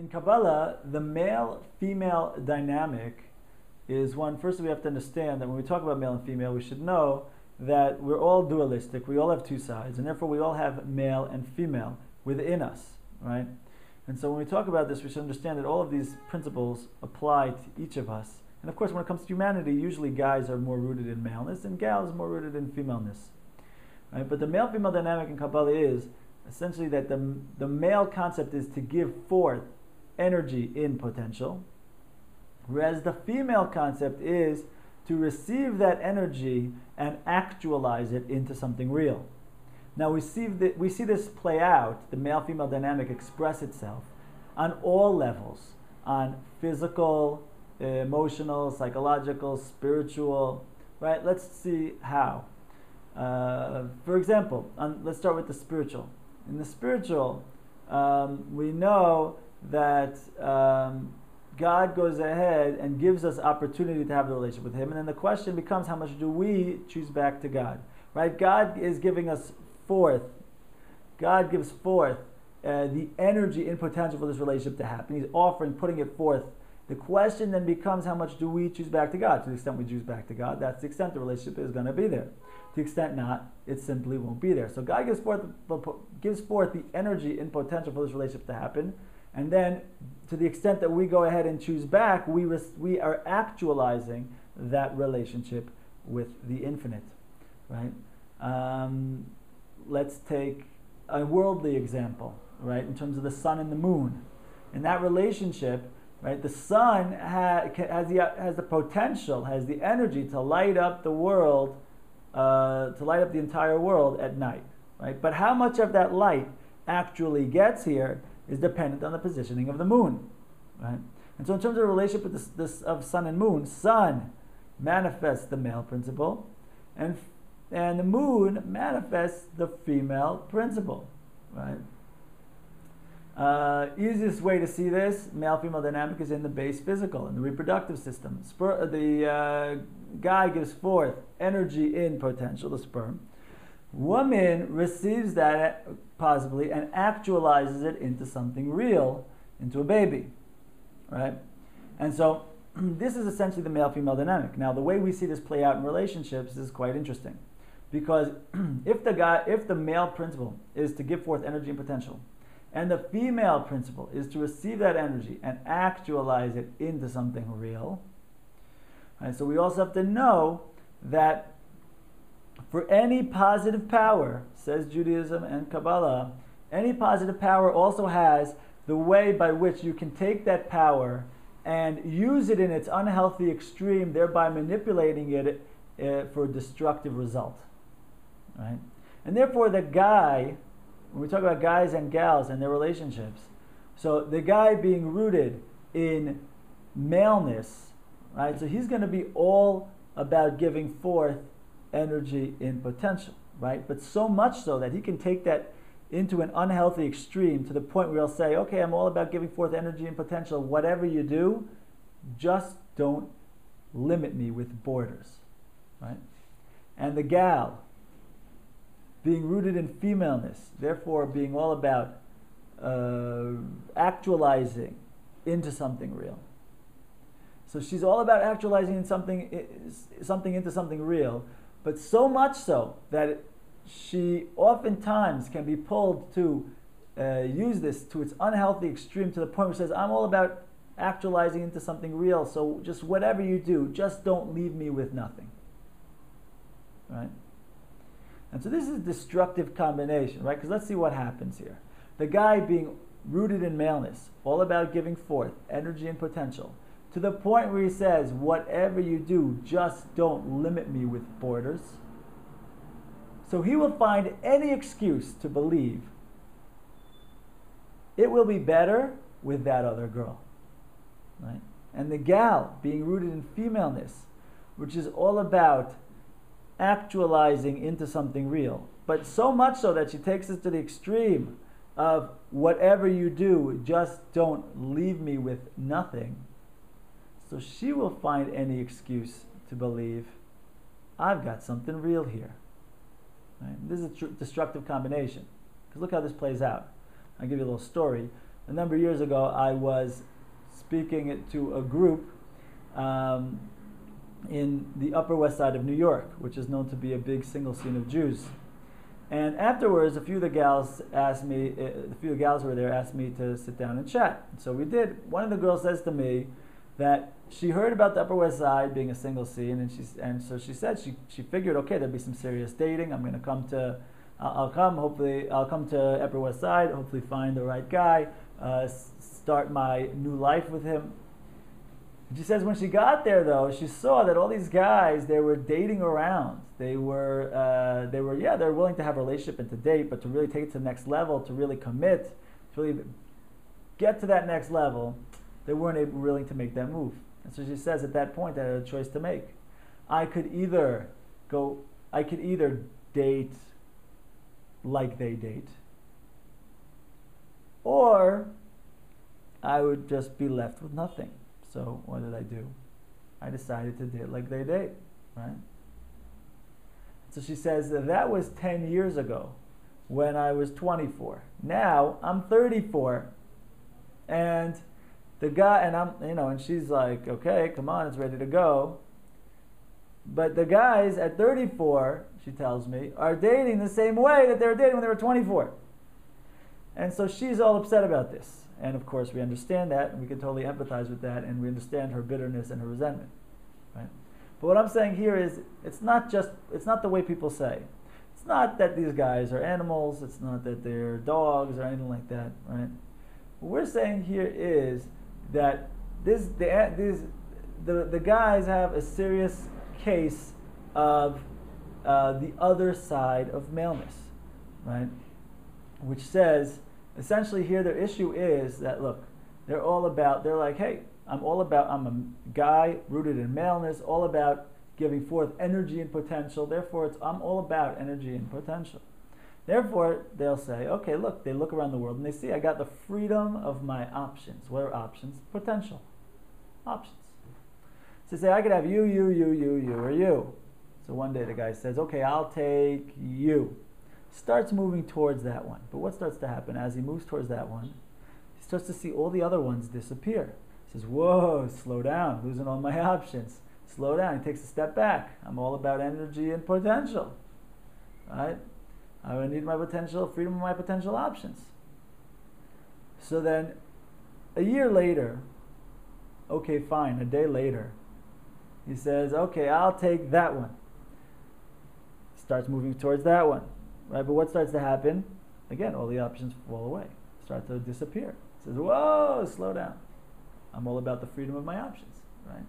In Kabbalah, the male-female dynamic is one. First, we have to understand that when we talk about male and female, we should know that we're all dualistic. We all have two sides, and therefore we all have male and female within us, right? And so when we talk about this, we should understand that all of these principles apply to each of us. And of course, when it comes to humanity, usually guys are more rooted in maleness, and gals are more rooted in femaleness, right? But the male-female dynamic in Kabbalah is essentially that the male concept is to give forth energy in potential, whereas the female concept is to receive that energy and actualize it into something real. Now we see this play out, the male-female dynamic express itself on all levels, on physical, emotional, psychological, spiritual, right? Let's see how. For example, let's start with the spiritual. In the spiritual, we know that God goes ahead and gives us opportunity to have the relationship with Him, and then the question becomes, how much do we choose back to God? Right? God is giving us forth. God gives forth the energy and potential for this relationship to happen. He's offering, putting it forth. The question then becomes, how much do we choose back to God? To the extent we choose back to God, that's the extent the relationship is going to be there. To the extent not, it simply won't be there. So God gives forth the energy and potential for this relationship to happen. And then, to the extent that we go ahead and choose back, we are actualizing that relationship with the infinite, right? Let's take a worldly example, right? In terms of the sun and the moon, in that relationship, right? The sun has the potential, has the energy to light up the world, to light up the entire world at night, right? But how much of that light actually gets here is dependent on the positioning of the moon, right? And so in terms of the relationship with this of sun and moon, sun manifests the male principle, and the moon manifests the female principle, right? Easiest way to see this male-female dynamic is in the base physical, in the reproductive system. The guy gives forth energy in potential, the sperm. Woman receives that possibly and actualizes it into something real, into a baby, right? And so this is essentially the male-female dynamic. Now, the way we see this play out in relationships is quite interesting, because if the male principle is to give forth energy and potential, and the female principle is to receive that energy and actualize it into something real, right? So we also have to know that for any positive power, says Judaism and Kabbalah, any positive power also has the way by which you can take that power and use it in its unhealthy extreme, thereby manipulating it for a destructive result, right? And therefore the guy, when we talk about guys and gals and their relationships, so the guy being rooted in maleness, right? So he's going to be all about giving forth energy in potential, right? But so much so that he can take that into an unhealthy extreme to the point where he'll say, okay, I'm all about giving forth energy and potential. Whatever you do, just don't limit me with borders, right? And the gal, being rooted in femaleness, therefore being all about actualizing into something real. So she's all about actualizing in something into something real, but so much so that she oftentimes can be pulled to use this to its unhealthy extreme, to the point where she says, I'm all about actualizing into something real, so just whatever you do, just don't leave me with nothing, right? And so this is a destructive combination, right? Because let's see what happens here. The guy being rooted in maleness, all about giving forth energy and potential, to the point where he says, whatever you do, just don't limit me with borders. So he will find any excuse to believe it will be better with that other girl, right? And the gal being rooted in femaleness, which is all about actualizing into something real, but so much so that she takes us to the extreme of whatever you do, just don't leave me with nothing. So she will find any excuse to believe I've got something real here. Right? This is a destructive combination. Because look how this plays out. I'll give you a little story. a number of years ago, I was speaking to a group in the Upper West Side of New York, which is known to be a big single scene of Jews. And afterwards, a few of the gals who were there asked me to sit down and chat. So we did. One of the girls says to me that she heard about the Upper West Side being a single scene, and so she said she figured, okay, there'll be some serious dating. I'm going to come to, I'll come to Upper West Side, hopefully find the right guy, start my new life with him. She says when she got there, though, she saw that all these guys, they were dating around. They were willing to have a relationship and to date, but to really take it to the next level, to really commit, to really get to that next level, they weren't willing to make that move. And so she says at that point, I had a choice to make. I could either date like they date, or I would just be left with nothing. So what did I do? I decided to date like they date, right? So she says that was 10 years ago when I was 24. Now I'm 34, and the guy, and she's like, okay, come on, it's ready to go. But the guys at 34, she tells me, are dating the same way that they were dating when they were 24. And so she's all upset about this. And of course, we understand that, and we can totally empathize with that, and we understand her bitterness and her resentment, right? But what I'm saying here is, it's not the way people say. It's not that these guys are animals. It's not that they're dogs or anything like that, right? What we're saying here is that the guys have a serious case of the other side of maleness, right? Which says, essentially here their issue is that, look, they're like, hey, I'm a guy rooted in maleness, all about giving forth energy and potential. Therefore, I'm all about energy and potential. Therefore, they'll say, okay, look, they look around the world and they see I got the freedom of my options. What are options? Potential. Options. So they say, I could have you, or you. So one day the guy says, okay, I'll take you. Starts moving towards that one. But what starts to happen as he moves towards that one? He starts to see all the other ones disappear. He says, whoa, slow down, losing all my options. Slow down. He takes a step back. I'm all about energy and potential. Right? I need my potential, freedom of my potential options. So then, a year later, okay, fine, a day later, he says, okay, I'll take that one. Starts moving towards that one. Right? But what starts to happen? Again, all the options fall away, start to disappear. He says, whoa, slow down. I'm all about the freedom of my options. Right?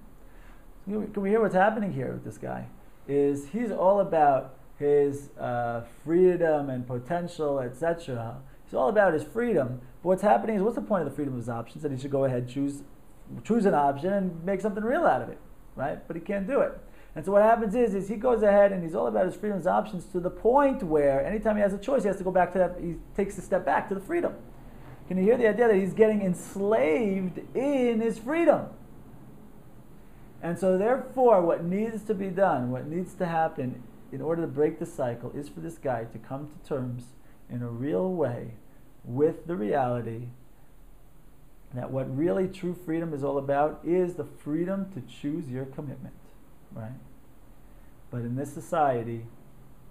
So can we hear what's happening here with this guy? Is he's all about his freedom and potential, etc. He's all about his freedom. But what's happening is, what's the point of the freedom of his options? That he should go ahead, choose an option and make something real out of it, right? But he can't do it. And so what happens is he goes ahead and he's all about his freedom of his options to the point where anytime he has a choice, he has to go back to that, he takes a step back to the freedom. Can you hear the idea that he's getting enslaved in his freedom? And so therefore, what needs to be done, what needs to happen in order to break the cycle is for this guy to come to terms in a real way with the reality that what really true freedom is all about is the freedom to choose your commitment, right? But in this society,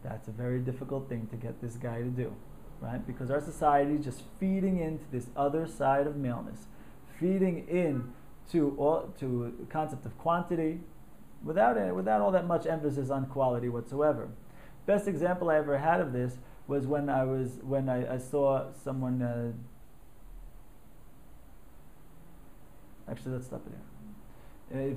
that's a very difficult thing to get this guy to do, right? Because our society is just feeding into this other side of maleness, feeding in to the concept of quantity, without all that much emphasis on quality whatsoever. Best example I ever had of this was when I saw someone. Actually, let's stop it here.